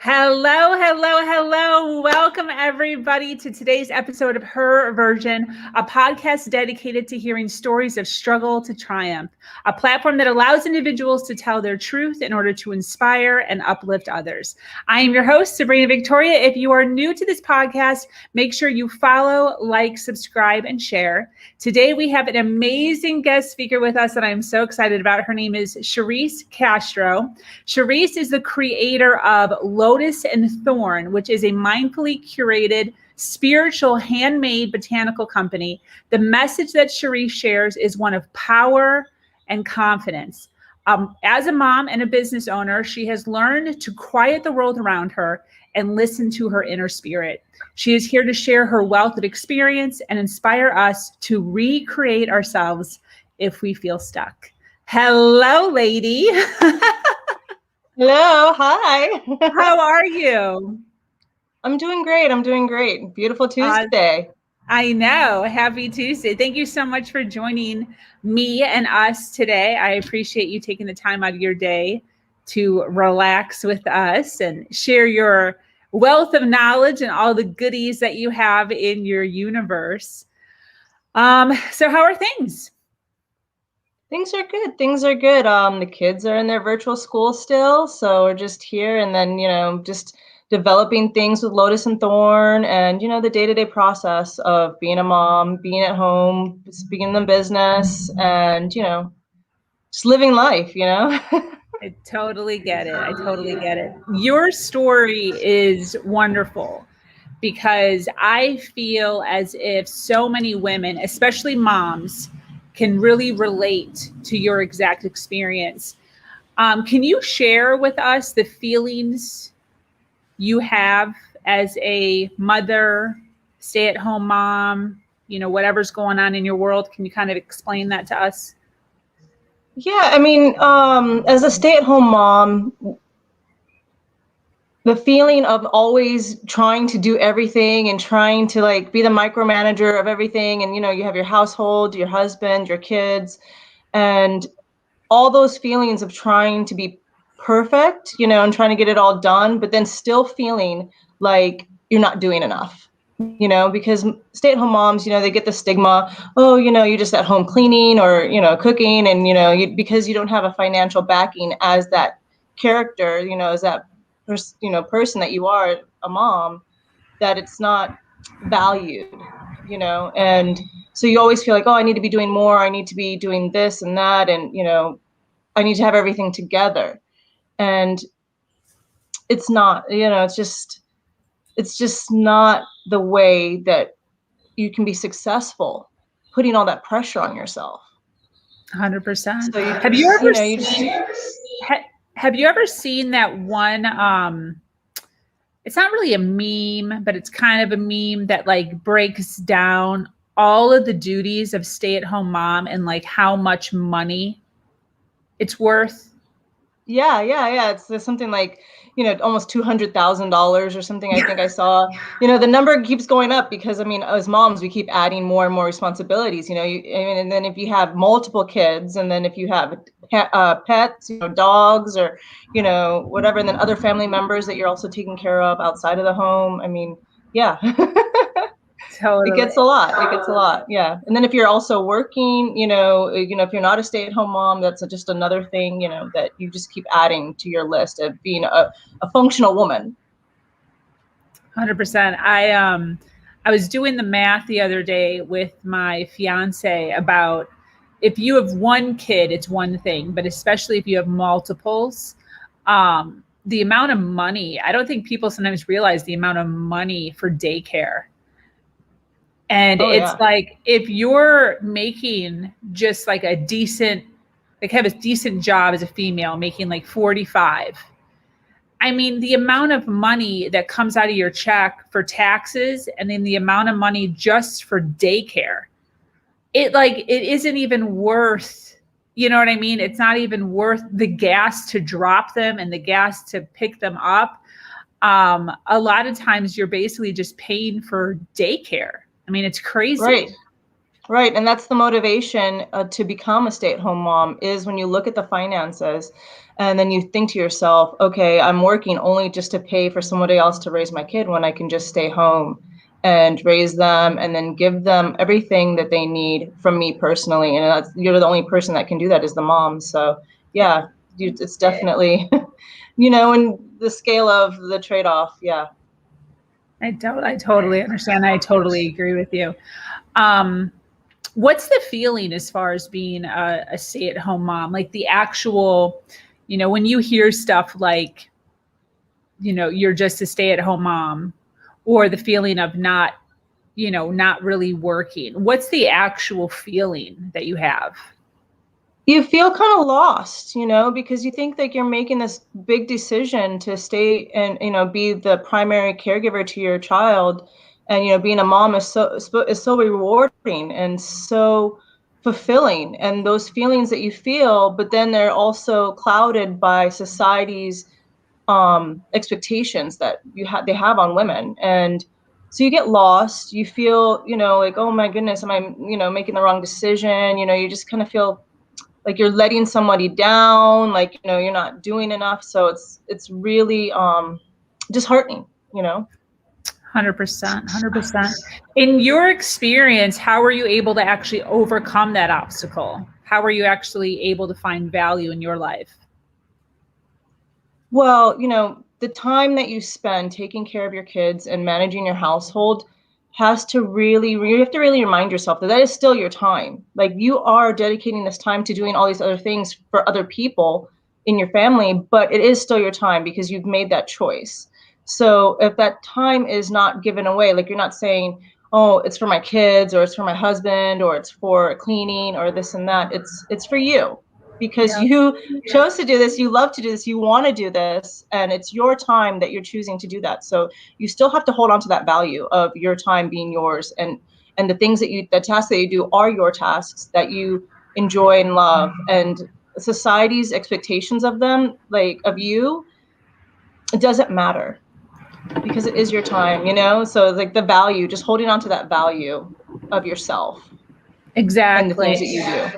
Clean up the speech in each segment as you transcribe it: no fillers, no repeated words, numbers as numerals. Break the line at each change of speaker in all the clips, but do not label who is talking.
Hello, hello, hello. Welcome, everybody, to today's episode of Her Version, a podcast dedicated to hearing stories of struggle to triumph, a platform that allows individuals to tell their truth in order to inspire and uplift others. I am your host, Sabrina Victoria. If you are new to this podcast, make sure you follow, like, subscribe, and share. Today, we have an amazing guest speaker with us that I'm so excited about. Her name is Shereece Castro. Shereece is the creator of Lotus and Thorne, which is a mindfully curated, spiritual, handmade botanical company. The message that Shereece shares is one of power and confidence. As a mom and a business owner, she has learned to quiet the world around her and listen to her inner spirit. She is here to share her wealth of experience and inspire us to recreate ourselves if we feel stuck. Hello, lady.
Hello, hi.
How are you?
I'm doing great. Beautiful Tuesday.
I know. Happy Tuesday. Thank you so much for joining me and us today. I appreciate you taking the time out of your day to relax with us and share your wealth of knowledge and all the goodies that you have in your universe. So how are things?
Things are good. The kids are in their virtual school still, so we're just here and then, just developing things with Lotus and Thorn and, the day-to-day process of being a mom, being at home, being in the business and, just living life,
I totally get it. Your story is wonderful because I feel as if so many women, especially moms, can really relate to your exact experience. Can you share with us the feelings you have as a mother, stay-at-home mom, whatever's going on in your world? Can you kind of explain that to us?
Yeah, as a stay-at-home mom, the feeling of always trying to do everything and trying to be the micromanager of everything. And, you have your household, your husband, your kids, and all those feelings of trying to be perfect, and trying to get it all done, but then still feeling like you're not doing enough, because stay-at-home moms, they get the stigma, oh, you're just at home cleaning or, cooking. And, because you don't have a financial backing as that character, as that person that you are, a mom, that it's not valued, and so you always feel like, oh, I need to be doing more, I need to be doing this and that, and I need to have everything together. And it's not, it's just not the way that you can be successful, putting all that pressure on yourself.
100%.
So
Have you ever seen that one? It's not really a meme, but it's kind of a meme that breaks down all of the duties of stay-at-home mom and how much money it's worth.
Yeah. It's something like, almost $200,000 or something. I think I saw, the number keeps going up because, as moms, we keep adding more and more responsibilities, and then if you have multiple kids and then if you have pets, dogs or, whatever, and then other family members that you're also taking care of outside of the home. Yeah.
Totally.
It gets a lot. Yeah. And then if you're also working, if you're not a stay-at-home mom, that's just another thing, that you just keep adding to your list of being a functional woman.
100%. I was doing the math the other day with my fiance about if you have one kid, it's one thing, but especially if you have multiples, the amount of money, I don't think people sometimes realize the amount of money for daycare. And it's like, if you're making just a decent, have a decent job as a female, making 45, the amount of money that comes out of your check for taxes and then the amount of money just for daycare, it isn't even worth, it's not even worth the gas to drop them and the gas to pick them up. A lot of times you're basically just paying for daycare. It's crazy.
Right. And that's the motivation to become a stay-at-home mom, is when you look at the finances and then you think to yourself, okay, I'm working only just to pay for somebody else to raise my kid when I can just stay home and raise them and then give them everything that they need from me personally. And you're the only person that can do that, is the mom. So yeah, it's definitely, in the scale of the trade-off. Yeah.
I totally understand. I totally agree with you. What's the feeling as far as being a stay-at-home mom? Like the actual, when you hear stuff like, you're just a stay-at-home mom, or the feeling of not really working. What's the actual feeling that you have?
You feel kind of lost, because you think that you're making this big decision to stay and, be the primary caregiver to your child. And, being a mom is so rewarding and so fulfilling. And those feelings that you feel, but then they're also clouded by society's expectations that they have on women. And so you get lost. You feel, like, oh my goodness, am I, making the wrong decision? You just kind of feel like you're letting somebody down, like, you're not doing enough. So it's really disheartening.
100%, 100%. In your experience, how were you able to actually overcome that obstacle? How were you actually able to find value in your life?
Well, the time that you spend taking care of your kids and managing your household you have to really remind yourself that that is still your time. Like, you are dedicating this time to doing all these other things for other people in your family, but it is still your time because you've made that choice. So if that time is not given away, like, you're not saying, oh, it's for my kids, or it's for my husband, or it's for cleaning, or this and that, it's for you, because you chose to do this, you love to do this, you want to do this, and it's your time that you're choosing to do that. So you still have to hold on to that value of your time being yours, and the things the tasks that you do are your tasks that you enjoy and love. And society's expectations of them, like of you, it doesn't matter, because it is your time, so like the value, just holding on to that value of yourself.
Exactly.
And the things that you do.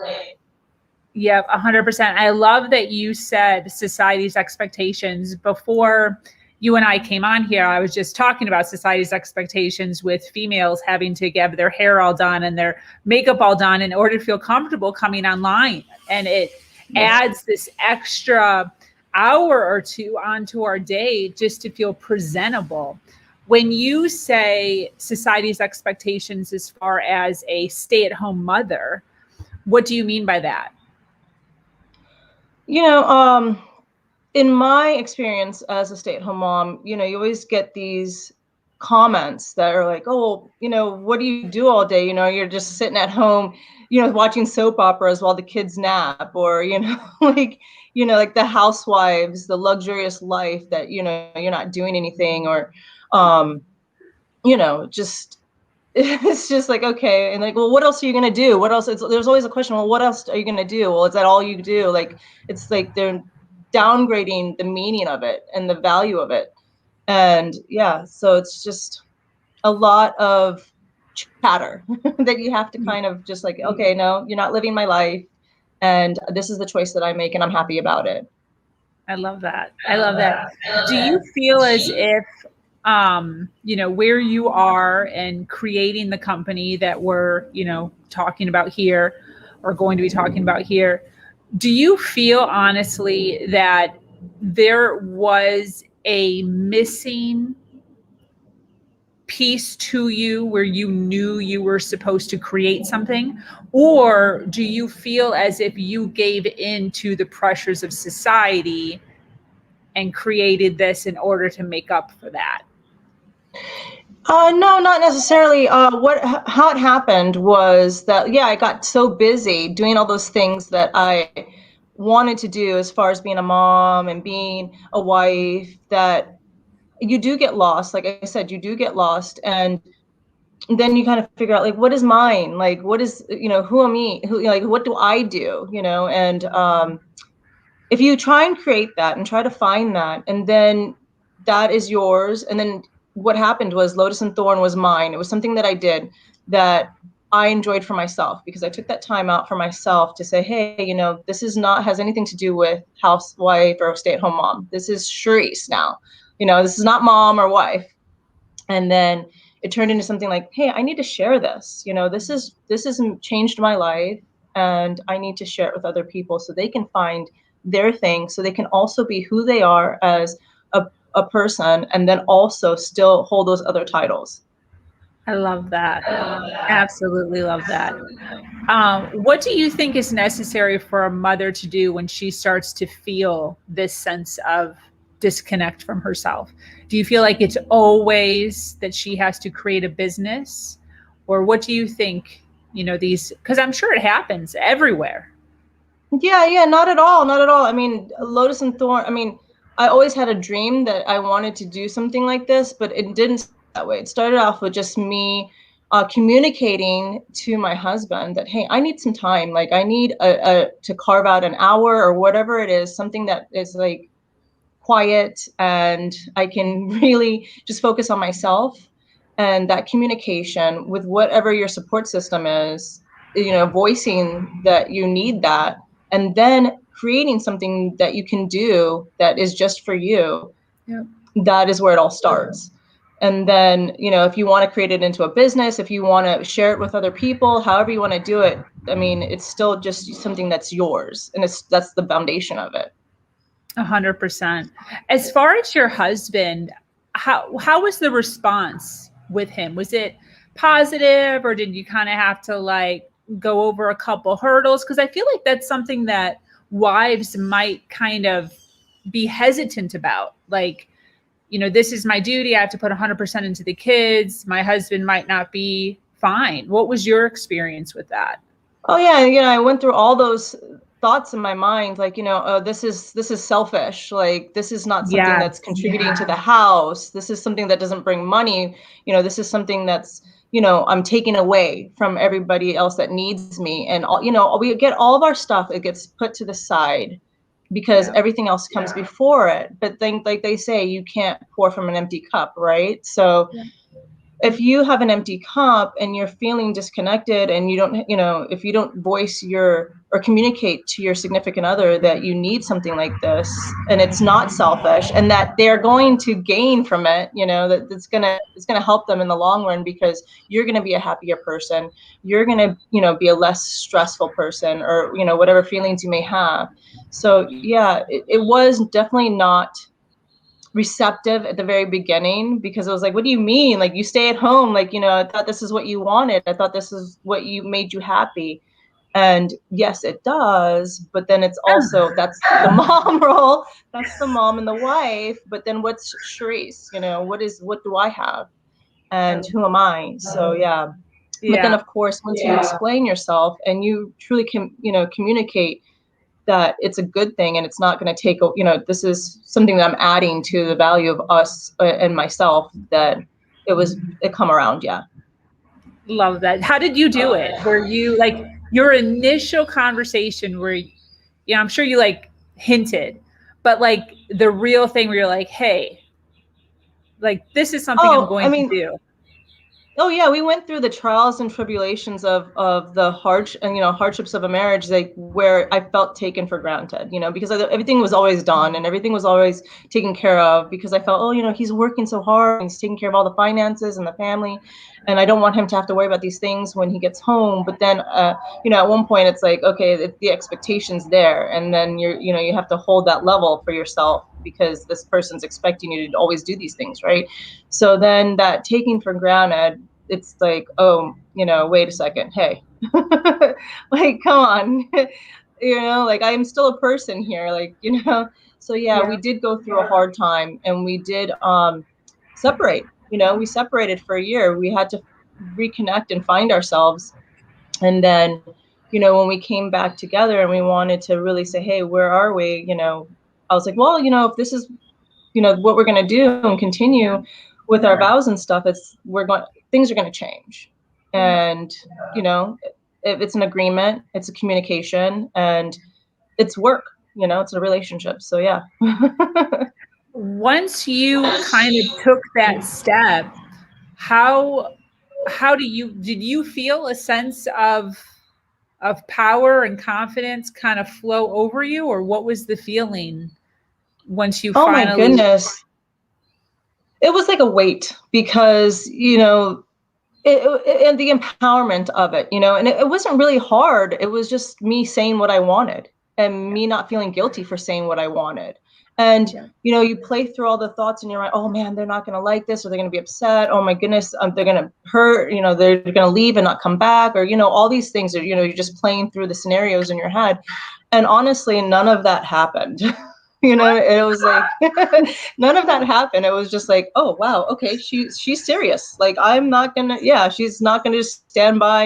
Yep, 100%. I love that you said society's expectations. Before you and I came on here, I was just talking about society's expectations with females having to get their hair all done and their makeup all done in order to feel comfortable coming online. And it adds this extra hour or two onto our day just to feel presentable. When you say society's expectations as far as a stay-at-home mother, what do you mean by that?
In my experience as a stay-at-home mom, you always get these comments that are like, oh, what do you do all day? You're just sitting at home, watching soap operas while the kids nap, or, like, like the housewives, the luxurious life that, you're not doing anything, or, just, it's just like, okay. And like, well, what else are you going to do? What else? There's always a question. Well, what else are you going to do? Well, is that all you do? Like, it's like they're downgrading the meaning of it and the value of it. And yeah, so it's just a lot of chatter that you have to kind of just like, okay, no, you're not living my life. And this is the choice that I make, and I'm happy about it.
I love that. I love that. Do you feel as if, where you are and creating the company that we're, talking about here, or going to be talking about here, do you feel honestly that there was a missing piece to you where you knew you were supposed to create something? Or do you feel as if you gave in to the pressures of society and created this in order to make up for that?
No, not necessarily. How it happened was that, yeah, I got so busy doing all those things that I wanted to do as far as being a mom and being a wife, that you do get lost. Like I said, you do get lost. And then you kind of figure out, like, what is mine? Like, what is, who am I? Like, what do I do? And if you try and create that and try to find that, and then that is yours. And then what happened was Lotus and Thorn was mine. It was something that I did that I enjoyed for myself, because I took that time out for myself to say, hey, you know, this is not has anything to do with housewife or stay-at-home mom. This is Shereece now. You know, this is not mom or wife. And then it turned into something like, hey, I need to share this. You know, this has changed my life, and I need to share it with other people so they can find their thing, so they can also be who they are as a person, and then also still hold those other titles.
I love that. Absolutely love that. What do you think is necessary for a mother to do when she starts to feel this sense of disconnect from herself? Do you feel like it's always that she has to create a business? Or what do you think, these, because I'm sure it happens everywhere.
Yeah, not at all. Not at all. I mean, Lotus and Thorn, I mean, I always had a dream that I wanted to do something like this, but it didn't start that way. It started off with just me communicating to my husband that, hey, I need some time. Like, I need to carve out an hour or whatever it is, something that is like quiet, and I can really just focus on myself. And that communication with whatever your support system is, you know, voicing that you need that, and then creating something that you can do that is just for you.
Yep.
That is where it all starts. And then, you know, if you want to create it into a business, if you want to share it with other people, however you want to do it, I mean, it's still just something that's yours, and that's the foundation of it.
100%. As far as your husband, how was the response with him? Was it positive, or did you kind of have to like go over a couple hurdles? Because I feel like that's something that wives might kind of be hesitant about. Like, this is my duty. I have to put 100% into the kids. My husband might not be fine. What was your experience with that?
Oh yeah, you know, I went through all those thoughts in my mind, like, you know, this is selfish. Like, this is not something that's
Yes.
contributing to the house. This is something that doesn't bring money. You know, this is something that's, you know, I'm taking away from everybody else that needs me. And all, you know, we get all of our stuff, it gets put to the side because
Yeah.
everything else comes before it. But then, like they say, you can't pour from an empty cup, right? So
Yeah.
if you have an empty cup and you're feeling disconnected, and you don't, you know, if you don't voice your or communicate to your significant other that you need something like this, and it's not selfish, and that they're going to gain from it, you know, that it's gonna help them in the long run, because you're gonna be a happier person, you're gonna, you know, be a less stressful person, or, you know, whatever feelings you may have. So yeah, it was definitely not receptive at the very beginning, because it was like, what do you mean? Like, you stay at home, like, you know, I thought this is what you wanted, I thought this is what you made you happy. And yes, it does, but then it's also, that's the mom role, that's the mom and the wife. But then what's Shereece? You know, what do I have, and who am I? So yeah. But then
Yeah.
of course, once you explain yourself and you truly can, you know, communicate that it's a good thing, and it's not going to take, you know, this is something that I'm adding to the value of us and myself, that it come around. Yeah.
Love that. How did you do it? Were you like your initial conversation where, I'm sure you like hinted, but like the real thing where you're like, hey, like this is something I'm
Oh, I
going to
mean,
do.
oh yeah, we went through the trials and tribulations of the hardships of a marriage, like where I felt taken for granted, you know, because everything was always done and everything was always taken care of, because I felt, oh, you know, he's working so hard, he's taking care of all the finances and the family, and I don't want him to have to worry about these things when he gets home. But then, you know, at one point it's like, okay, the expectation's there, and then you know, you have to hold that level for yourself, because this person's expecting you to always do these things, right? So then that taking for granted, it's like, oh, you know, wait a second, hey, like, come on, you know, like, I'm still a person here, like, you know. So yeah,
Yeah.
we did go through a hard time, and we did separate. You know, we separated for a year. We had to reconnect and find ourselves. And then, you know, when we came back together and we wanted to really say, hey, where are we? You know, I was like, well, you know, if this is, you know, what we're going to do and continue with our vows and stuff, things are going to change. And, you know, if it's an agreement, it's a communication, and it's work, you know, it's a relationship. So yeah.
Once you kind of took that step, how did you feel a sense of power and confidence kind of flow over you, or what was the feeling once you
Oh my
finally?
goodness. It was like a weight because, and the empowerment of it, and it wasn't really hard. It was just me saying what I wanted and me not feeling guilty for saying what I wanted. And,
Yeah.
you play through all the thoughts and you're like, oh man, they're not going to like this, or they're going to be upset. Oh my goodness, they're going to hurt, they're going to leave and not come back, or, all these things are, you're just playing through the scenarios in your head. And honestly, none of that happened. It was like none of that happened. It was just like, oh wow, okay, she's serious. Like I'm not gonna, she's not gonna just stand by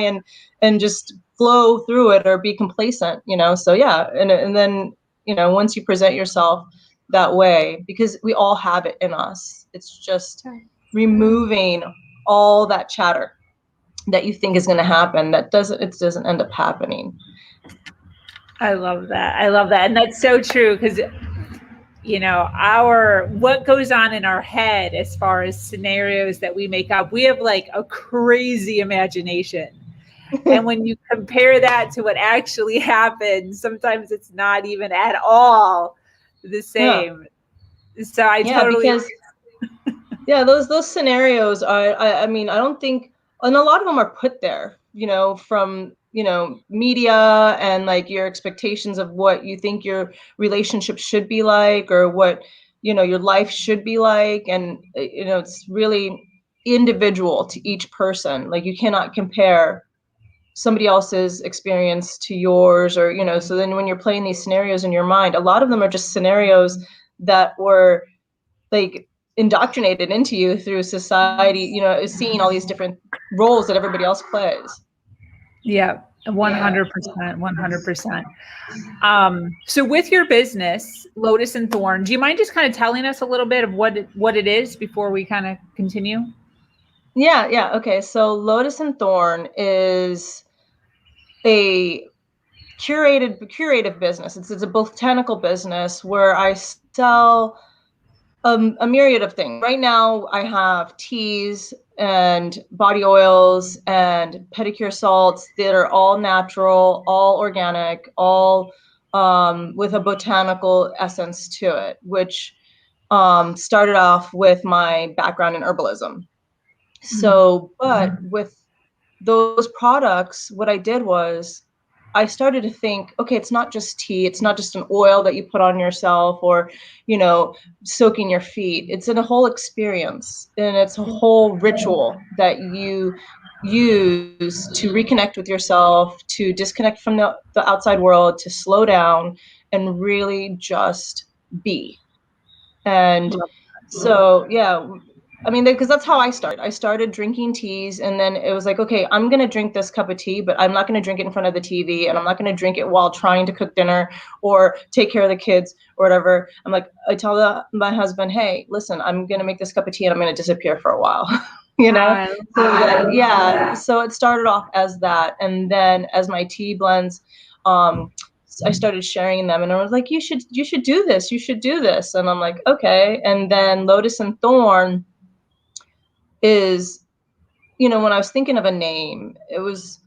and just flow through it or be complacent, So yeah, and then once you present yourself that way, because we all have it in us, it's just removing all that chatter that you think is going to happen it doesn't end up happening.
I love that. I love that. And that's so true because, what goes on in our head as far as scenarios that we make up, we have like a crazy imagination. And when you compare that to what actually happens, sometimes it's not even at all the same. Yeah. So I totally.
Because those scenarios are, I mean, I don't think, and a lot of them are put there, from, media and like your expectations of what you think your relationship should be like, or what, your life should be like. And, it's really individual to each person. Like you cannot compare somebody else's experience to yours, or, so then when you're playing these scenarios in your mind, a lot of them are just scenarios that were like indoctrinated into you through society, seeing all these different roles that everybody else plays.
Yeah, 100%, 100%. So with your business, Lotus and Thorn, do you mind just kind of telling us a little bit of what it is before we kind of continue?
Yeah. Okay. So Lotus and Thorn is a curated business. It's a botanical business where I sell a myriad of things. Right now, I have teas and body oils and pedicure salts that are all natural, all organic, all with a botanical essence to it, which started off with my background in herbalism. So, but with those products, what I did was I started to think, okay, it's not just tea. It's not just an oil that you put on yourself or, soaking your feet. It's a whole experience, and it's a whole ritual that you use to reconnect with yourself, to disconnect from the outside world, to slow down and really just be. And so, yeah, I mean, because that's how I started. I started drinking teas, and then it was like, okay, I'm going to drink this cup of tea, but I'm not going to drink it in front of the TV, and I'm not going to drink it while trying to cook dinner or take care of the kids or whatever. I'm like, I tell my husband, hey, listen, I'm going to make this cup of tea and I'm going to disappear for a while, So it started off as that. And then as my tea blends, I started sharing them, and I was like, you should do this. You should do this. And I'm like, okay. And then Lotus and Thorn is, when I was thinking of a name, it was,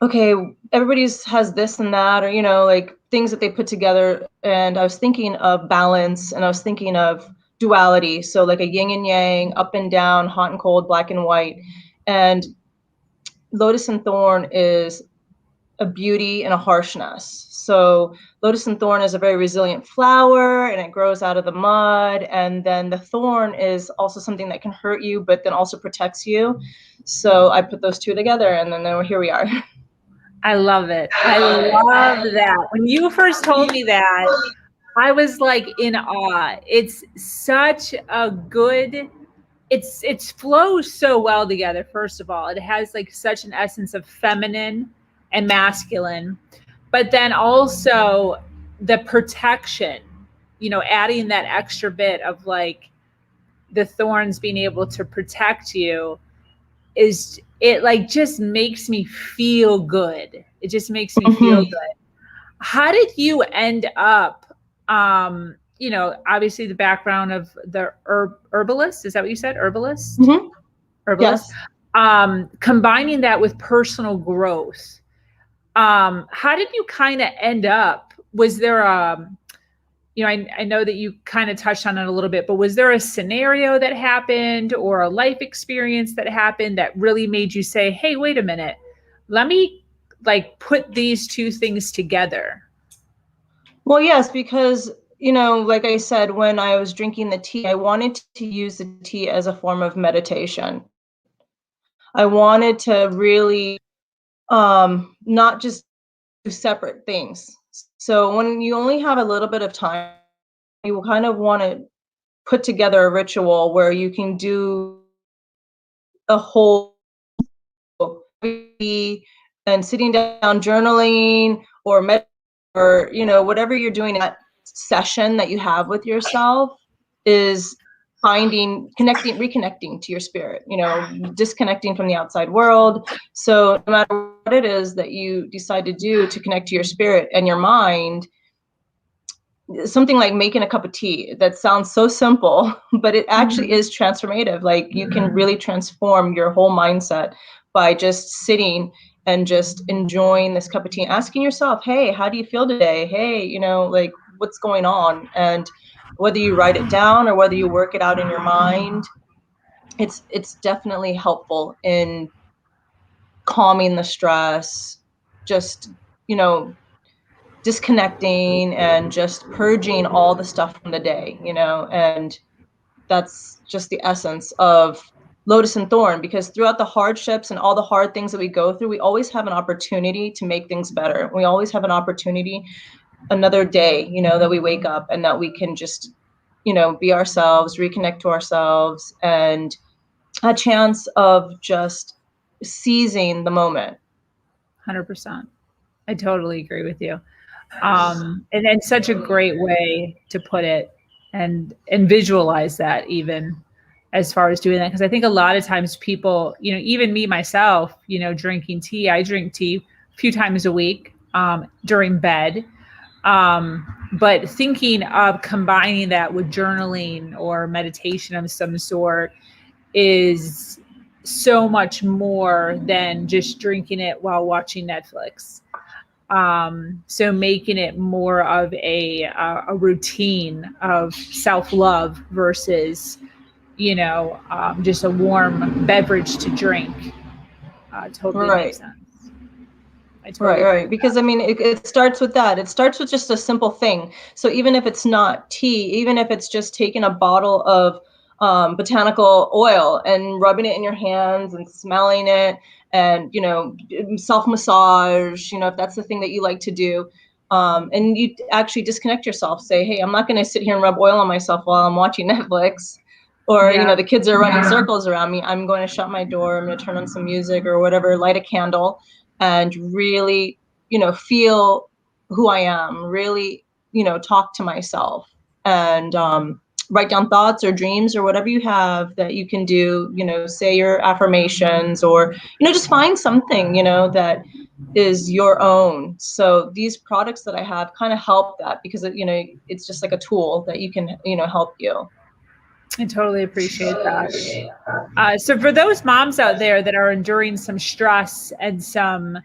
okay, everybody's has this and that, or, like things that they put together. And I was thinking of balance, and I was thinking of duality. So like a yin and yang, up and down, hot and cold, black and white. And Lotus and Thorn is a beauty and a harshness. So Lotus and Thorn is a very resilient flower, and it grows out of the mud. And then the thorn is also something that can hurt you, but then also protects you. So I put those two together, and then here we are.
I love it. I love that. When you first told me that, I was like in awe. It's such a good, it's flows so well together. First of all, it has like such an essence of feminine and masculine, but then also the protection, adding that extra bit of like the thorns being able to protect you is, it like just makes me feel good. It just makes me feel good. How did you end up, obviously the background of the herbalist, is that what you said? Herbalist?
Mm-hmm.
Herbalist.
Yes.
combining that with personal growth, how did you kind of end up? Was there a, I know that you kind of touched on it a little bit, but was there a scenario that happened or a life experience that happened that really made you say, hey, wait a minute, let me like put these two things together?
Well, yes, because, like I said, when I was drinking the tea, I wanted to use the tea as a form of meditation. I wanted to really not just do separate things. So when you only have a little bit of time, you kind of want to put together a ritual where you can do a whole and sitting down journaling or or whatever you're doing in that session that you have with yourself is reconnecting to your spirit, disconnecting from the outside world. So no matter what it is that you decide to do to connect to your spirit and your mind, something like making a cup of tea, that sounds so simple, but it actually is transformative. Like, you can really transform your whole mindset by just sitting and just enjoying this cup of tea, asking yourself, hey, how do you feel today? Hey, like, what's going on? And whether you write it down or whether you work it out in your mind, it's definitely helpful in calming the stress, just, disconnecting and just purging all the stuff from the day, and that's just the essence of Lotus and Thorn, because throughout the hardships and all the hard things that we go through, we always have an opportunity to make things better. We always have an opportunity, another day, that we wake up and that we can just, be ourselves, reconnect to ourselves, and a chance of just seizing the moment.
100%. I totally agree with you. And then such a great way to put it and visualize that, even as far as doing that. Because I think a lot of times people, even me myself, drinking tea, I drink tea a few times a week during bed. But thinking of combining that with journaling or meditation of some sort is so much more than just drinking it while watching Netflix. So making it more of a routine of self-love versus, just a warm beverage to drink. Totally makes sense. I totally
right. Because I mean, it starts with that. It starts with just a simple thing. So even if it's not tea, even if it's just taking a bottle of botanical oil and rubbing it in your hands and smelling it, and self massage, if that's the thing that you like to do, and you actually disconnect yourself. Say, hey, I'm not going to sit here and rub oil on myself while I'm watching Netflix, or the kids are running circles around me. I'm going to shut my door. I'm going to turn on some music or whatever, light a candle, and really, feel who I am, really, talk to myself, and write down thoughts or dreams or whatever you have that you can do, say your affirmations, or, just find something, that is your own. So these products that I have kind of help that, because, it's just like a tool that you can, help you.
I totally appreciate that. So for those moms out there that are enduring some stress and some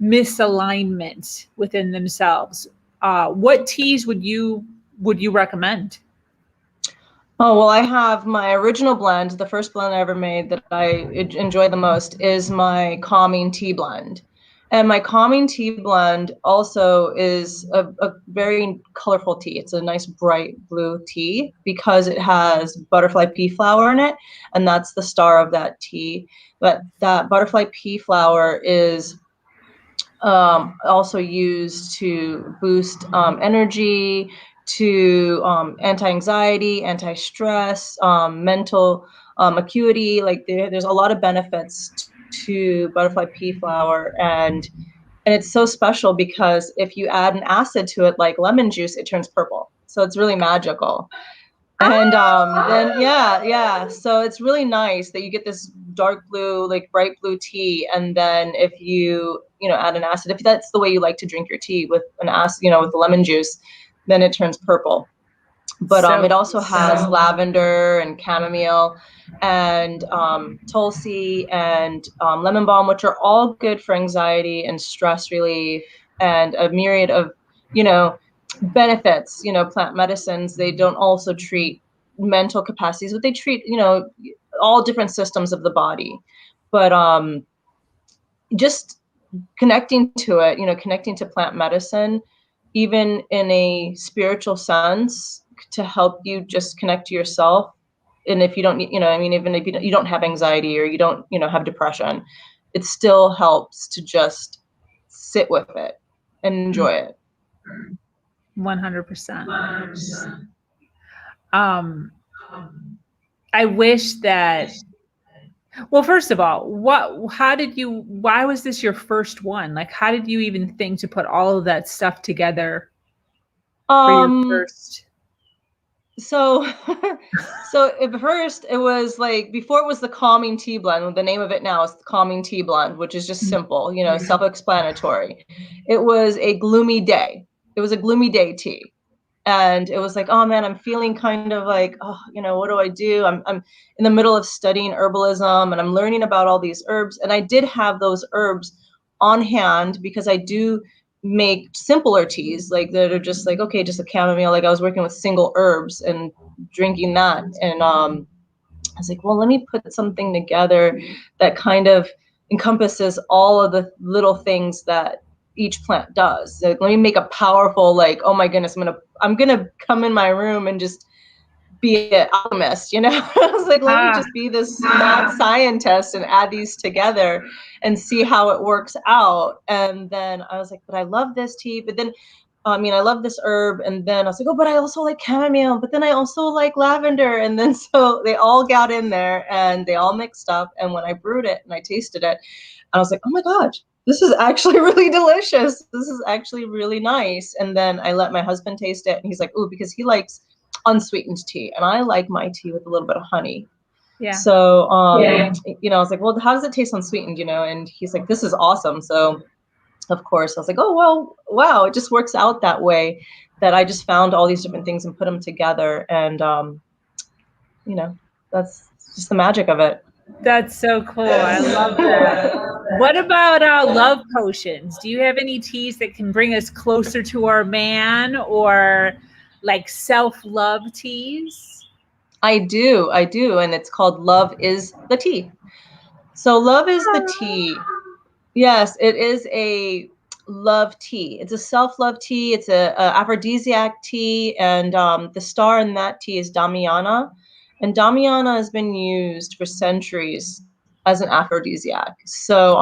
misalignment within themselves, what teas would you recommend?
Oh, well, I have my original blend. The first blend I ever made that I enjoy the most is my calming tea blend. And my calming tea blend also is a very colorful tea. It's a nice bright blue tea because it has butterfly pea flower in it, and that's the star of that tea. But that butterfly pea flower is also used to boost energy, to anti-anxiety, anti-stress, mental acuity. Like, there's a lot of benefits to butterfly pea flower, and it's so special because if you add an acid to it, like lemon juice, it turns purple. So it's really magical. And then yeah, so it's really nice that you get this dark blue, like bright blue tea, and then if you add an acid, if that's the way you like to drink your tea, with an acid, with the lemon juice, then it turns purple. But
So
it also has lavender and chamomile and tulsi and lemon balm, which are all good for anxiety and stress relief and a myriad of, benefits. Plant medicines, they don't also treat mental capacities, but they treat, all different systems of the body. But just connecting to it, connecting to plant medicine, even in a spiritual sense, to help you just connect to yourself. And if you don't, even if you don't have anxiety or you don't, have depression, it still helps to just sit with it and enjoy it.
100%. I wish that, well, first of all, why was this your first one? Like, how did you even think to put all of that stuff together for your first?
So at first it was like, before it was the calming tea blend, the name of it now is the calming tea blend, which is just simple, self-explanatory. It was a gloomy day. It was a gloomy day tea. And it was like, oh man, I'm feeling kind of like, oh, what do I do? I'm in the middle of studying herbalism and I'm learning about all these herbs. And I did have those herbs on hand because I do make simpler teas, like that are just like, okay, just a chamomile. Like I was working with single herbs and drinking that. And I was like, well, let me put something together that kind of encompasses all of the little things that each plant does. Like, let me make a powerful, like, oh my goodness, I'm gonna come in my room and just be an alchemist, I was like, let me just be this mad scientist and add these together and see how it works out. And then I was like, but I love this tea. But then, I love this herb. And then I was like, oh, but I also like chamomile. But then I also like lavender. And then so they all got in there and they all mixed up. And when I brewed it and I tasted it, I was like, oh my gosh, this is actually really delicious. This is actually really nice. And then I let my husband taste it. And he's like, oh, because he likes unsweetened tea, and I like my tea with a little bit of honey. Yeah. So, I was like, well, how does it taste unsweetened? And he's like, this is awesome. So, of course, I was like, oh, well, wow, it just works out that way, that I just found all these different things and put them together. And, that's just the magic of it.
That's so cool. I love that. What about love potions? Do you have any teas that can bring us closer to our man, or like self-love teas?
I do. And it's called Love is the Tea. So Love is the Tea. Yes, it is a love tea. It's a self-love tea. It's a aphrodisiac tea. And the star in that tea is Damiana. And Damiana has been used for centuries as an aphrodisiac. So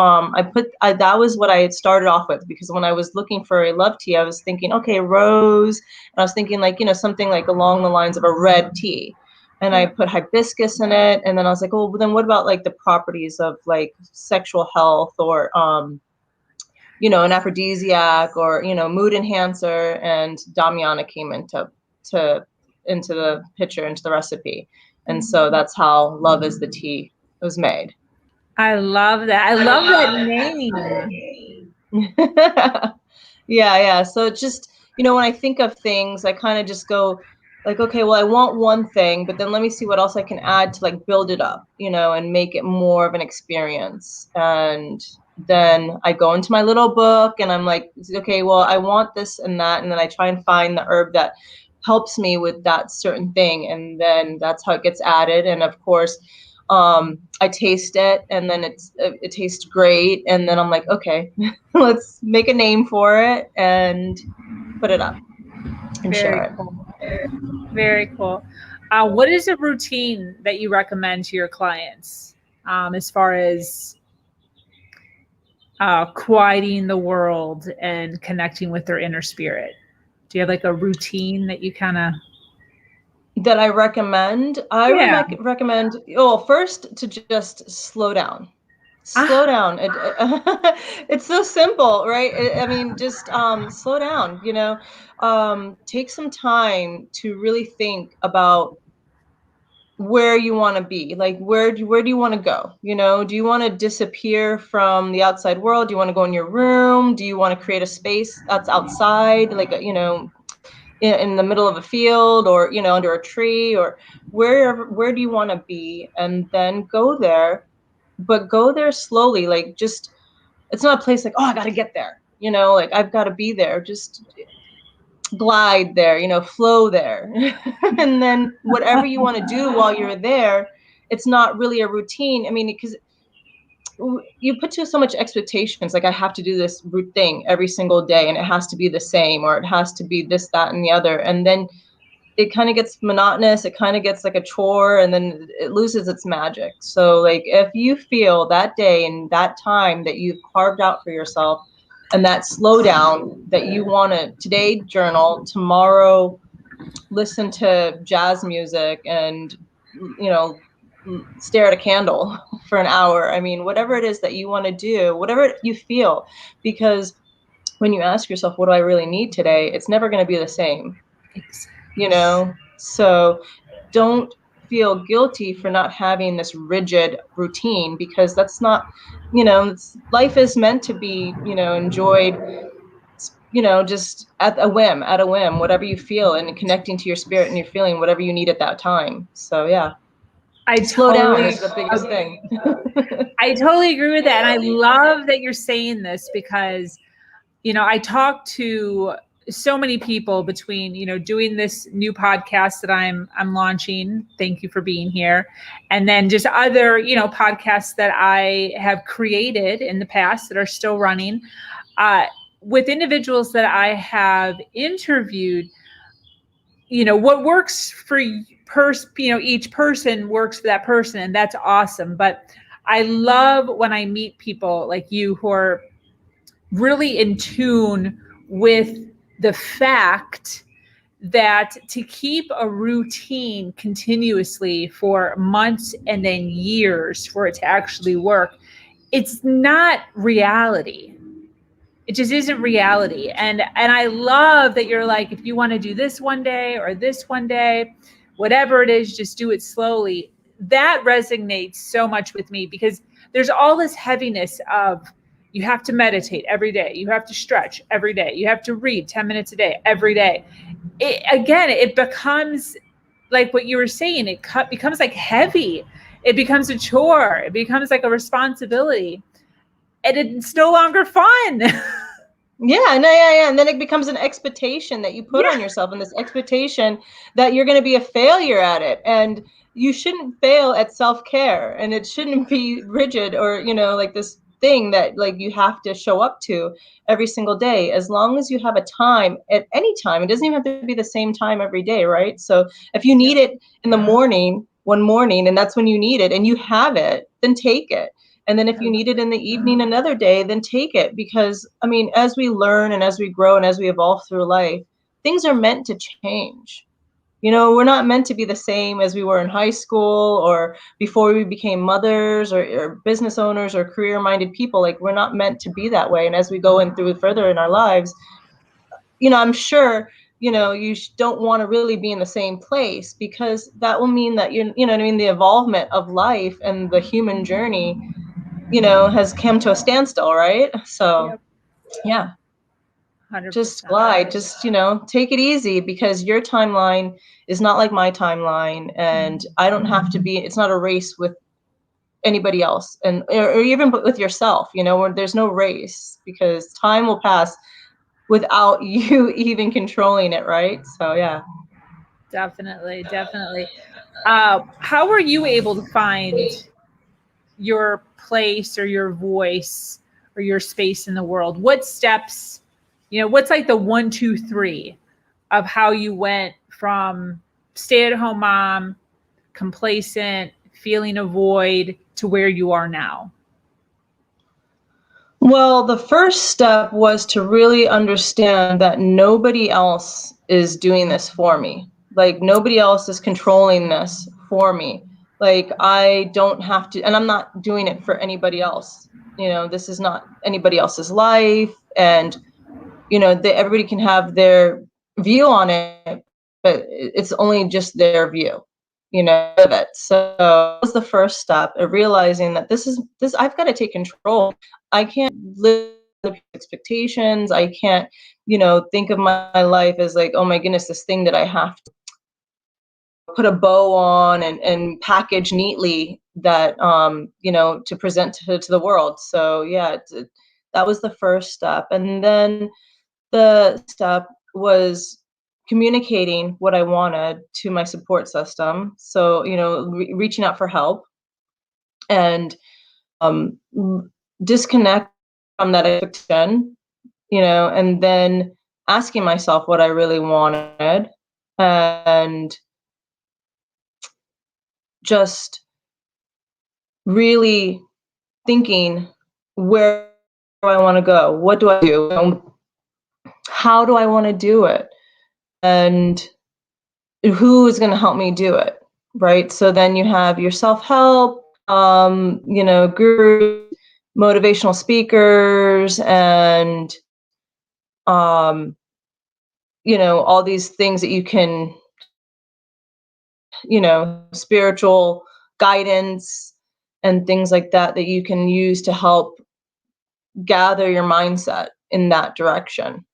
that was what I had started off with, because when I was looking for a love tea, I was thinking, okay, rose. And I was thinking like, something like along the lines of a red tea. And I put hibiscus in it. And then I was like, oh, then what about like the properties of like sexual health, or, an aphrodisiac, or, mood enhancer. And Damiana came into the picture, into the recipe. And so that's how Love is the Tea was made.
I love that. I love that name.
Yeah. So it's just, when I think of things, I kind of just go like, okay, well, I want one thing, but then let me see what else I can add to like build it up, and make it more of an experience. And then I go into my little book and I'm like, okay, well, I want this and that. And then I try and find the herb that helps me with that certain thing. And then that's how it gets added. And of course, I taste it, and then it tastes great. And then I'm like, okay, let's make a name for it and put it up and share it.
Cool. Very cool. What is a routine that you recommend to your clients as far as quieting the world and connecting with their inner spirit? Do you have like a routine that you kind of...
that I recommend? I recommend, first to just slow down. Slow down. It's so simple, right? Just slow down, take some time to really think about where you want to be. Like, where do you want to go? Do you want to disappear from the outside world? Do you want to go in your room? Do you want to create a space that's outside? Like, in the middle of a field, or, you know, under a tree, or where do you want to be? And then go there, but go there slowly. Like, just, it's not a place like, oh, I got to get there, you know, like I've got to be there. Just glide there, you know, flow there. And then whatever you want to do while you're there, it's not really a routine. I mean, because you put so much expectations, like I have to do this thing every single day, and it has to be the same, or it has to be this, that, and the other. And then it kind of gets monotonous. It kind of gets like a chore, and then it loses its magic. So like, if you feel that day and that time that you've carved out for yourself, and that slowdown that you want to, today journal, tomorrow listen to jazz music, and, you know, stare at a candle for an hour. I mean, whatever it is that you want to do, whatever you feel, because when you ask yourself, what do I really need today? It's never going to be the same, you know? So don't feel guilty for not having this rigid routine, because that's not, you know, life is meant to be, you know, enjoyed, you know, just at a whim, whatever you feel, and connecting to your spirit and your feeling, whatever you need at that time. So yeah. Slow down is the biggest thing.
I totally agree with that. And I love that you're saying this, because, you know, I talk to so many people between, you know, doing this new podcast that I'm launching. Thank you for being here. And then just other, you know, podcasts that I have created in the past that are still running, with individuals that I have interviewed. You know, what works for you know, each person works for that person, and that's awesome. But I love when I meet people like you who are really in tune with the fact that to keep a routine continuously for months and then years for it to actually work, it's not reality. It just isn't reality. And I love that you're like, if you want to do this one day or this one day, whatever it is, just do it slowly. That resonates so much with me, because there's all this heaviness of, you have to meditate every day. You have to stretch every day. You have to read 10 minutes a day, every day. It becomes like what you were saying, becomes like heavy. It becomes a chore. It becomes like a responsibility. And it's no longer fun.
Yeah. And then it becomes an expectation that you put on yourself, and this expectation that you're going to be a failure at it. And you shouldn't fail at self-care, and it shouldn't be rigid, or, you know, like this thing that like you have to show up to every single day. As long as you have a time, at any time, it doesn't even have to be the same time every day, right? So if you need it in the morning, one morning, and that's when you need it, and you have it, then take it. And then if you need it in the evening another day, then take it. Because, I mean, as we learn and as we grow and as we evolve through life, things are meant to change. You know, we're not meant to be the same as we were in high school or before we became mothers, or business owners, or career-minded people. Like, we're not meant to be that way. And as we go in through further in our lives, you know, I'm sure, you know, you don't want to really be in the same place, because that will mean that you know what I mean, the evolvement of life and the human journey, you know, has come to a standstill, right? So yeah.
100%.
Just glide, just, you know, take it easy, because your timeline is not like my timeline, and I don't have to be, it's not a race with anybody else, and or even with yourself, you know, where there's no race, because time will pass without you even controlling it, right? So yeah.
Definitely. How were you able to find your place or your voice or your space in the world? What steps, you know, what's like the 1, 2, 3 of how you went from stay-at-home mom, complacent, feeling a void, to where you are now?
Well, the first step was to really understand that nobody else is doing this for me. Like, nobody else is controlling this for me. Like, I don't have to, and I'm not doing it for anybody else. You know, this is not anybody else's life. And, you know, everybody can have their view on it, but it's only just their view, you know, of it. So that was the first step of realizing that this, I've got to take control. I can't live expectations. I can't, think of my life as like, oh my goodness, this thing that I have to put a bow on and package neatly that, to present to the world. So yeah, that was the first step. And then the step was communicating what I wanted to my support system. So, reaching out for help and disconnect from that addiction, and then asking myself what I really wanted and just really thinking, where do I want to go? What do I do? How do I want to do it? And who is going to help me do it? Right. So then you have your self-help, gurus, motivational speakers, and all these things that you can, spiritual guidance and things like that that you can use to help gather your mindset in that direction.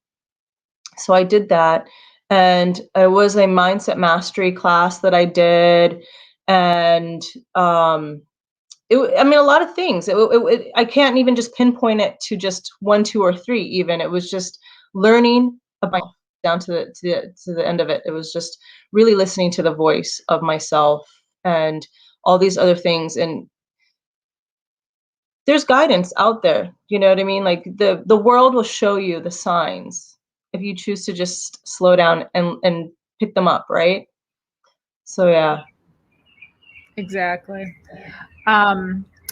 So I did that, and it was a mindset mastery class that I did, and a lot of things. I can't even just pinpoint it to just 1, 2, or 3. Even it was just learning about down to the end of it. It was just really listening to the voice of myself and all these other things. And there's guidance out there. You know what I mean? Like the world will show you the signs if you choose to just slow down and pick them up, right? So yeah.
Exactly.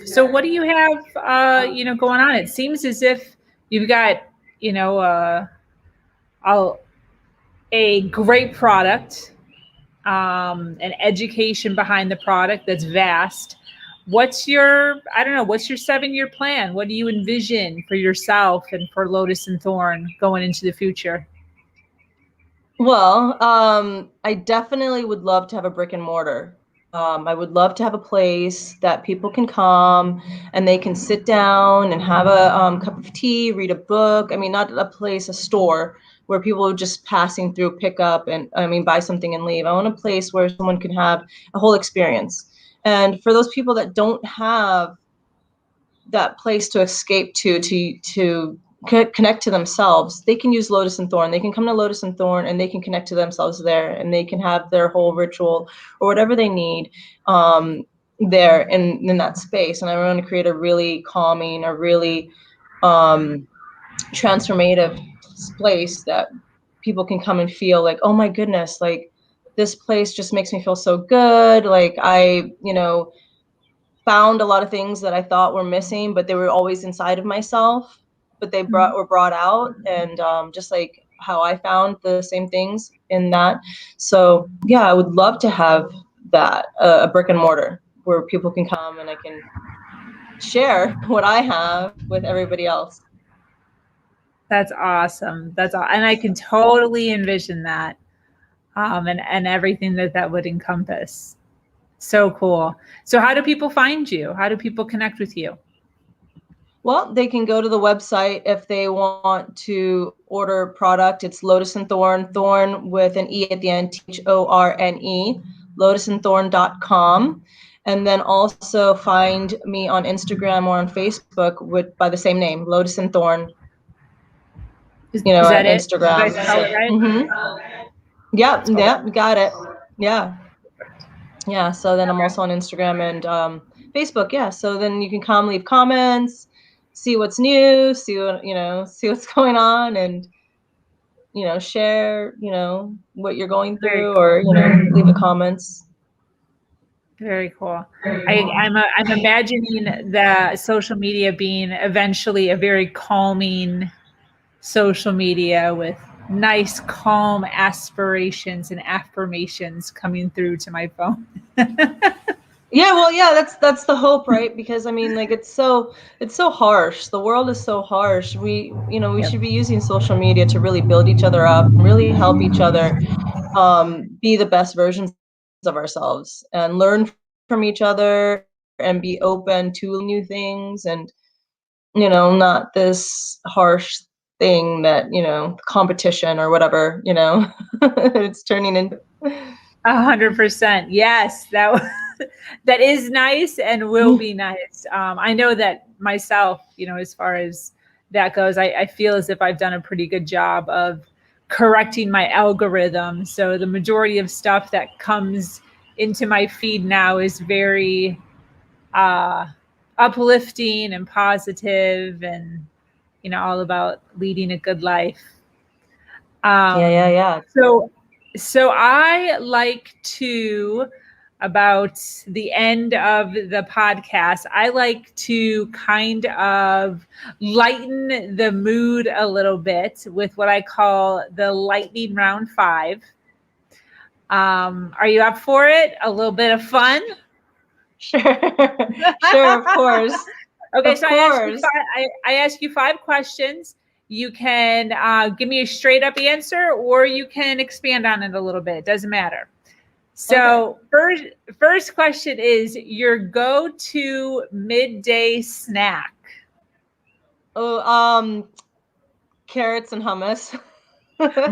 So what do you have, going on? It seems as if you've got, a, a great product, an education behind the product that's vast. What's your, I don't know, what's your 7-year plan? What do you envision for yourself and for Lotus and Thorn going into the future?
Well, I definitely would love to have a brick and mortar. I would love to have a place that people can come and they can sit down and have a cup of tea, read a book. I mean, not a place, a store where people are just passing through, pick up and buy something and leave. I want a place where someone can have a whole experience. And for those people that don't have that place to escape to connect to themselves, they can use Lotus and Thorn. They can come to Lotus and Thorn and they can connect to themselves there, and they can have their whole ritual or whatever they need there in that space. And I want to create a really calming, a really transformative place that people can come and feel like, oh my goodness, like this place just makes me feel so good. Like I, found a lot of things that I thought were missing, but they were always inside of myself, but they were brought out, and just like how I found the same things in that. So yeah, I would love to have that, a brick and mortar where people can come and I can share what I have with everybody else.
That's awesome. And I can totally envision that, and everything that would encompass. So cool. So how do people find you? How do people connect with you?
Well, they can go to the website if they want to order product. It's Lotus and Thorn, Thorn with an E at the end, Thorne, lotusandthorn.com. And then also find me on Instagram or on Facebook by the same name, Lotus and Thorn.
Is that it?
Instagram.
Did I spell it right?
Mm-hmm. Yeah, got it. Yeah. Yeah. So then I'm also on Instagram and Facebook. Yeah. So then you can come leave comments, see what's new, see what's going on, and share what you're going
Very
through,
cool.
or leave a comments.
Very cool. I'm imagining the social media being eventually a very calming social media with nice, calm aspirations and affirmations coming through to my phone.
Yeah, well, yeah, that's the hope, right? Because like it's so harsh. The world is so harsh. We
Yep.
should be using social media to really build each other up, really help each other be the best versions of ourselves and learn from each other and be open to new things. And not this harsh thing that, competition or whatever, it's turning into.
100%. Yes, that is nice and will be nice. I know that myself, as far as that goes, I feel as if I've done a pretty good job of correcting my algorithm. So the majority of stuff that comes into my feed now is very uplifting and positive and, all about leading a good life.
Yeah.
So I like to, about the end of the podcast, I like to kind of lighten the mood a little bit with what I call the lightning round 5. Are you up for it? A little bit of fun?
Sure. Sure, of course.
Okay,
of
so
course.
I ask you 5 questions. You can give me a straight up answer, or you can expand on it a little bit. It doesn't matter. So first question is your go-to midday snack.
Oh, carrots and hummus.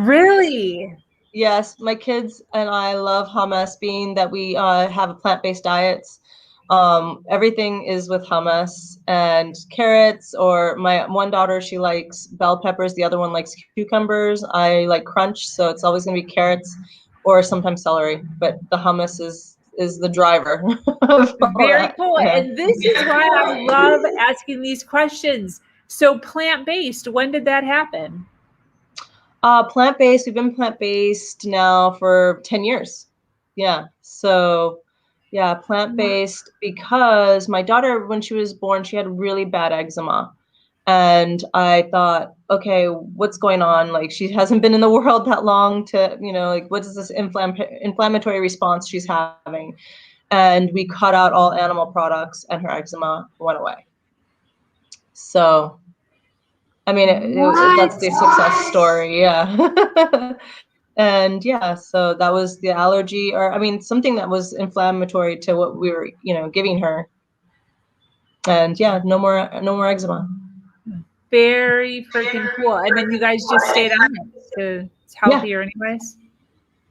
Really?
Yes, my kids and I love hummus, being that we have a plant-based diets. Everything is with hummus and carrots, or my one daughter, she likes bell peppers. The other one likes cucumbers. I like crunch, so it's always going to be carrots or sometimes celery. But the hummus is the driver of all
Very
that.
cool.
Yeah.
And this is why I love asking these questions. So plant-based, when did that happen?
Plant-based. We've been plant-based now for 10 years. Yeah. So yeah, plant-based because my daughter, when she was born, she had really bad eczema. And I thought, okay, what's going on? Like, she hasn't been in the world that long to, like, what is this inflammatory response she's having? And we cut out all animal products and her eczema went away. So, I mean, that's the success story. Yeah. And yeah, so that was the allergy, or I mean, something that was inflammatory to what we were, giving her. And yeah, no more eczema.
Very freaking cool. And then you guys just stayed on it to it's healthier anyways.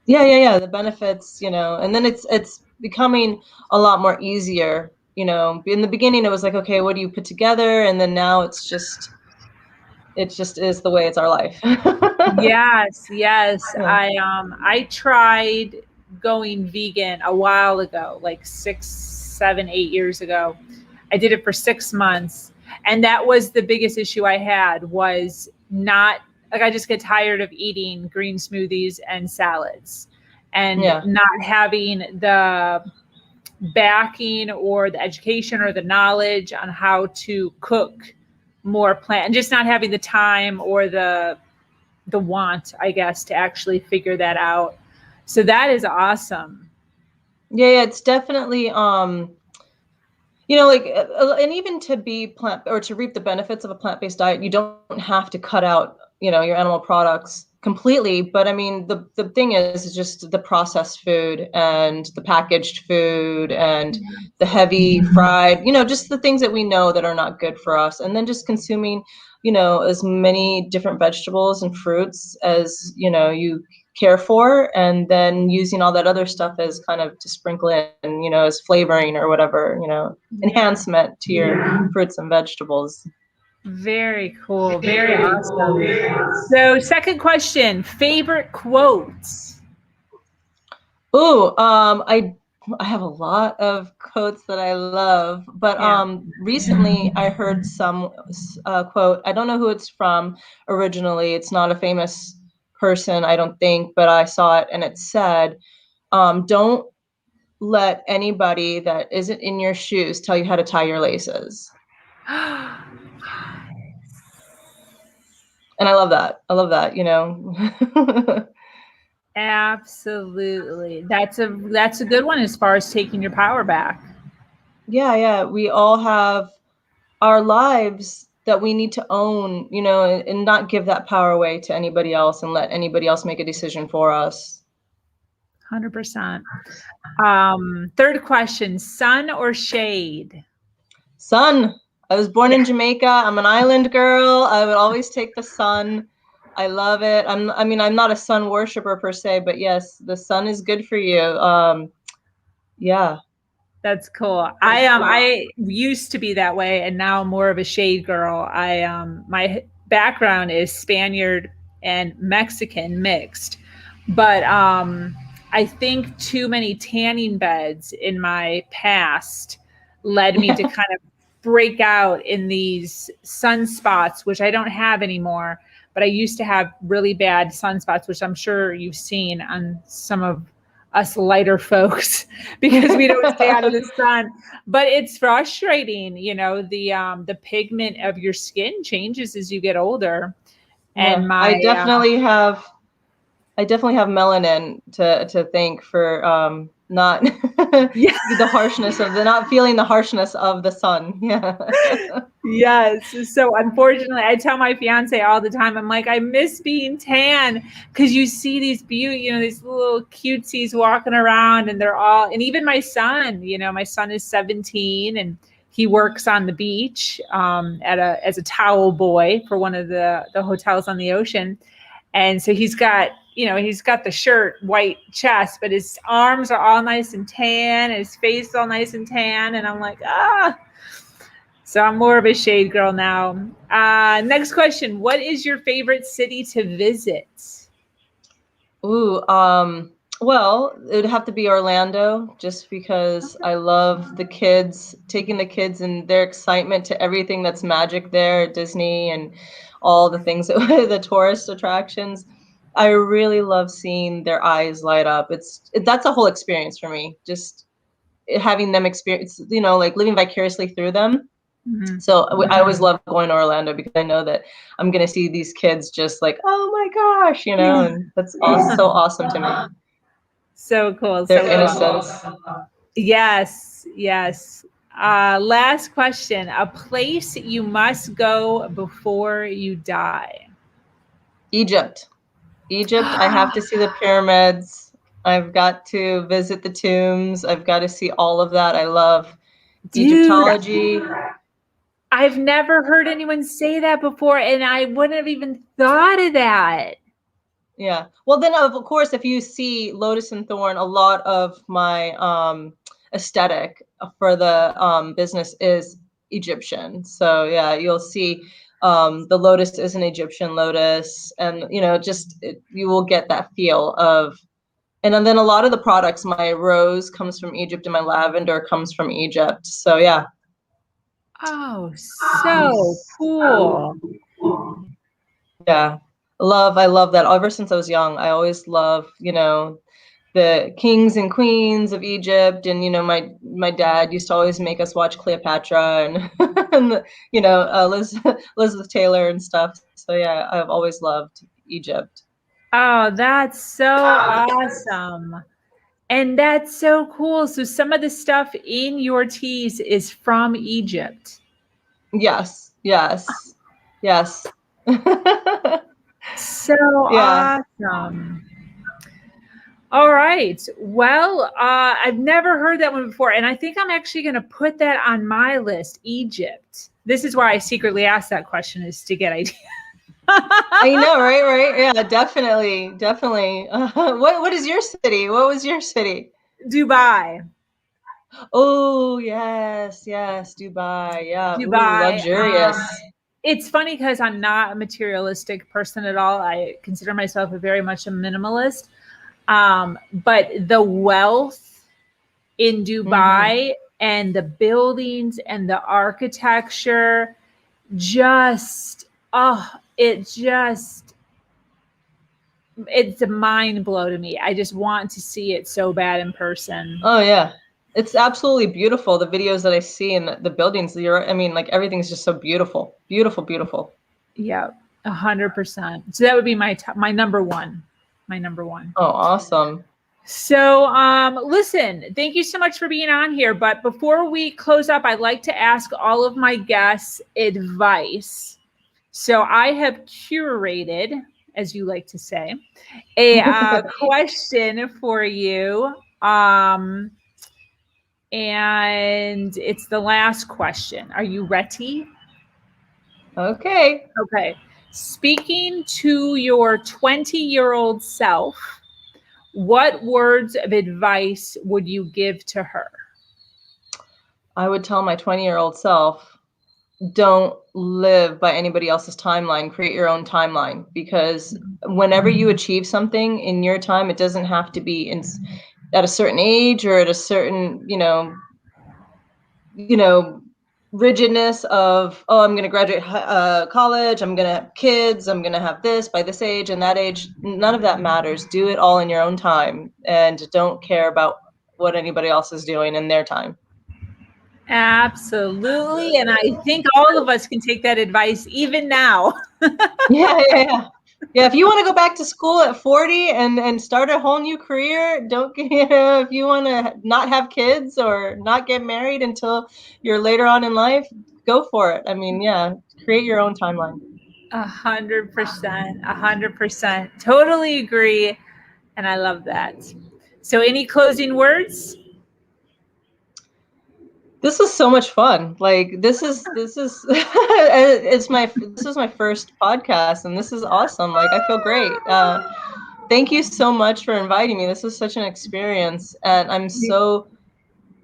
Yeah. The benefits, and then it's becoming a lot more easier. In the beginning, it was like, okay, what do you put together? And then now it just is the way it's our life.
Yes.
Yeah.
I tried going vegan a while ago, like 6, 7, 8 years ago. I did it for 6 months. And that was the biggest issue I had, was not like, I just get tired of eating green smoothies and salads and not having the backing or the education or the knowledge on how to cook more plant, and just not having the time or the want, I guess, to actually figure that out. So that is awesome.
Yeah, it's definitely like, and even to be plant or to reap the benefits of a plant-based diet, you don't have to cut out, your animal products completely. But I mean, the thing is just the processed food and the packaged food and the heavy fried, just the things that we know that are not good for us. And then just consuming, as many different vegetables and fruits as, you care for, and then using all that other stuff as kind of to sprinkle in, as flavoring or whatever, enhancement to your fruits and vegetables.
Very cool. Very awesome. So second question, favorite quotes.
Ooh, I have a lot of quotes that I love, but recently I heard some quote. I don't know who it's from originally. It's not a famous person, I don't think, but I saw it and it said, don't let anybody that isn't in your shoes tell you how to tie your laces. And I love that.
Absolutely. That's a good one as far as taking your power back.
Yeah. We all have our lives that we need to own, and not give that power away to anybody else and let anybody else make a decision for us.
100%. Third question, sun or shade?
Sun. I was born in Jamaica. I'm an island girl. I would always take the sun. I love it. I'm not a sun worshiper per se, but yes, the sun is good for you. Yeah.
That's cool. I used to be that way, and now I'm more of a shade girl. My background is Spaniard and Mexican mixed, but I think too many tanning beds in my past led me to kind of break out in these sunspots, which I don't have anymore. But I used to have really bad sunspots, which I'm sure you've seen on some of us lighter folks because we don't stay out of the sun. But it's frustrating, the pigment of your skin changes as you get older. And
Yeah, I definitely have melanin to thank for not
yeah.
the harshness of the not feeling the harshness of the sun. Yeah.
Yes. So unfortunately, I tell my fiance all the time, I'm like, I miss being tan because you see these these little cutesies walking around and and even my son, my son is 17 and he works on the beach as a towel boy for one of the hotels on the ocean. And so he's got the shirt, white chest, but his arms are all nice and tan and his face is all nice and tan. And I'm like, So I'm more of a shade girl now. Next question. What is your favorite city to visit?
Ooh, well, it would have to be Orlando just because I love taking the kids and their excitement to everything that's magic there at Disney and all the things the tourist attractions. I really love seeing their eyes light up. That's a whole experience for me. Just having them experience, like living vicariously through them.
Mm-hmm.
So I always love going to Orlando because I know that I'm going to see these kids just like, oh my gosh, and that's so awesome to me.
So cool.
Their
So
innocence.
cool. Yes, yes. Last question. A place you must go before you die.
Egypt. I have to see the pyramids. I've got to visit the tombs. I've got to see all of that. I love Egyptology.
I've never heard anyone say that before, and I wouldn't have even thought of that.
Yeah. Well, then, of course, if you see Lotus and Thorn, a lot of my aesthetic for the business is Egyptian. So, yeah, you'll see the lotus is an Egyptian lotus. And, you will get that feel of, and then a lot of the products, my rose comes from Egypt and my lavender comes from Egypt. So, yeah.
Oh, so cool.
Yeah. I love that. Ever since I was young, I always love, the kings and queens of Egypt. And, my dad used to always make us watch Cleopatra and, and Elizabeth Taylor and stuff. So, yeah, I've always loved Egypt.
Oh, that's so awesome. And that's so cool. So some of the stuff in your teas is from Egypt.
Yes.
So
Yeah.
awesome. All right. Well, I've never heard that one before. And I think I'm actually going to put that on my list, Egypt. This is why I secretly asked that question, is to get ideas.
I know, right? Yeah, definitely. What is your city? What was your city?
Dubai.
Oh, yes, Dubai. Yeah.
Dubai.
Ooh, luxurious.
It's funny because I'm not a materialistic person at all. I consider myself very much a minimalist. But the wealth in Dubai and the buildings and the architecture it's a mind blow to me. I just want to see it so bad in person.
Oh yeah. It's absolutely beautiful. The videos that I see in the buildings, everything's just so beautiful. Beautiful.
Yeah, 100%. So that would be my number one. My number one.
Oh, awesome.
So, listen, thank you so much for being on here. But before we close up, I'd like to ask all of my guests advice. So I have curated, as you like to say, a question for you. And it's the last question. Are you ready?
Okay.
Okay. Speaking to your 20-year-old self, what words of advice would you give to her?
I would tell my 20-year-old self, don't live by anybody else's timeline. Create your own timeline, because whenever you achieve something in your time, it doesn't have to be at a certain age or at a certain, rigidness of, oh, I'm going to graduate college, I'm going to have kids, I'm going to have this by this age and that age. None of that matters. Do it all in your own time and don't care about what anybody else is doing in their time.
Absolutely. And I think all of us can take that advice even now.
Yeah. If you want to go back to school at 40 and start a whole new career, don't, if you want to not have kids or not get married until you're later on in life, go for it. I mean, yeah, create your own timeline.
100%, 100%. Totally agree. And I love that. So any closing words?
This was so much fun. Like this is this is my first podcast and this is awesome. Like I feel great. Thank you so much for inviting me. This was such an experience and I'm so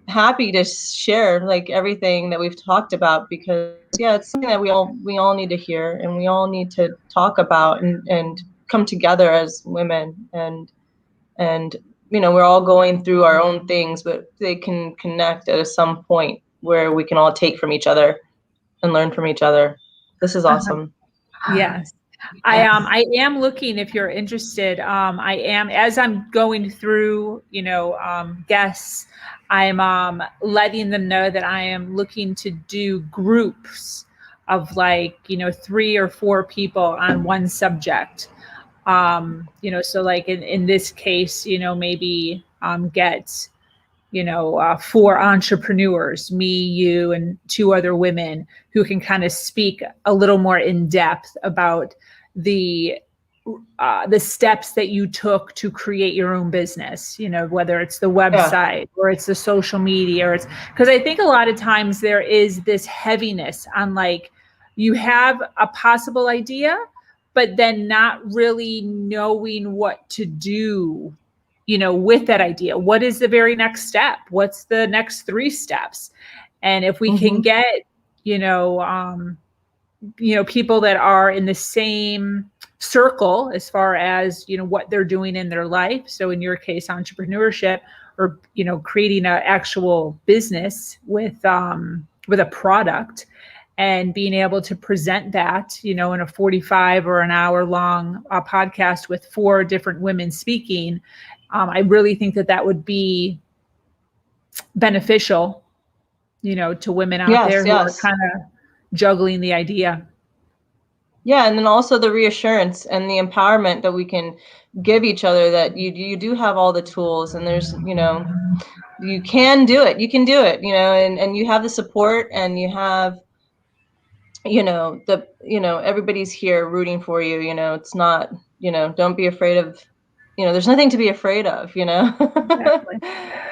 happy to share like everything that we've talked about, because yeah, it's something that we all need to hear and we all need to talk about and come together as women and we're all going through our own things, but they can connect at some point where we can all take from each other and learn from each other. This is awesome.
Yes. I am looking, if you're interested. I am, as I'm going through, guests, I'm letting them know that I am looking to do groups of 3 or 4 people on one subject. So like in this case, maybe get 4 entrepreneurs, me, you, and 2 other women who can kind of speak a little more in depth about the steps that you took to create your own business, whether it's the website or it's the social media, or it's because I think a lot of times there is this heaviness on you have a possible idea, but then not really knowing what to do with that idea. What is the very next step? What's the next 3 steps? And if we can get, people that are in the same circle as far as, what they're doing in their life. So in your case, entrepreneurship, or, creating an actual business with a product, and being able to present that, in a 45 or an hour long podcast with 4 different women speaking. I really think that would be beneficial, to women out there who are kind of juggling the idea.
Yeah, and then also the reassurance and the empowerment that we can give each other, that you do have all the tools and there's, you can do it. You can do it, and you have the support and you have, everybody's here rooting for you. It's not, don't be afraid of, there's nothing to be afraid of,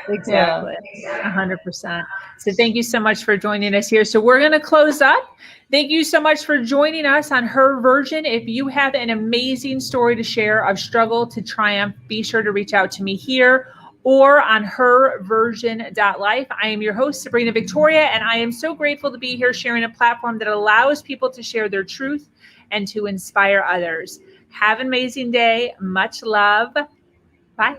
Exactly. 100%. So thank you so much for joining us here. So we're going to close up. Thank you so much for joining us on Her Version. If you have an amazing story to share of struggle to triumph, be sure to reach out to me here or on herversion.life. I am your host, Sabrina Victoria, and I am so grateful to be here sharing a platform that allows people to share their truth and to inspire others. Have an amazing day. Much love. Bye.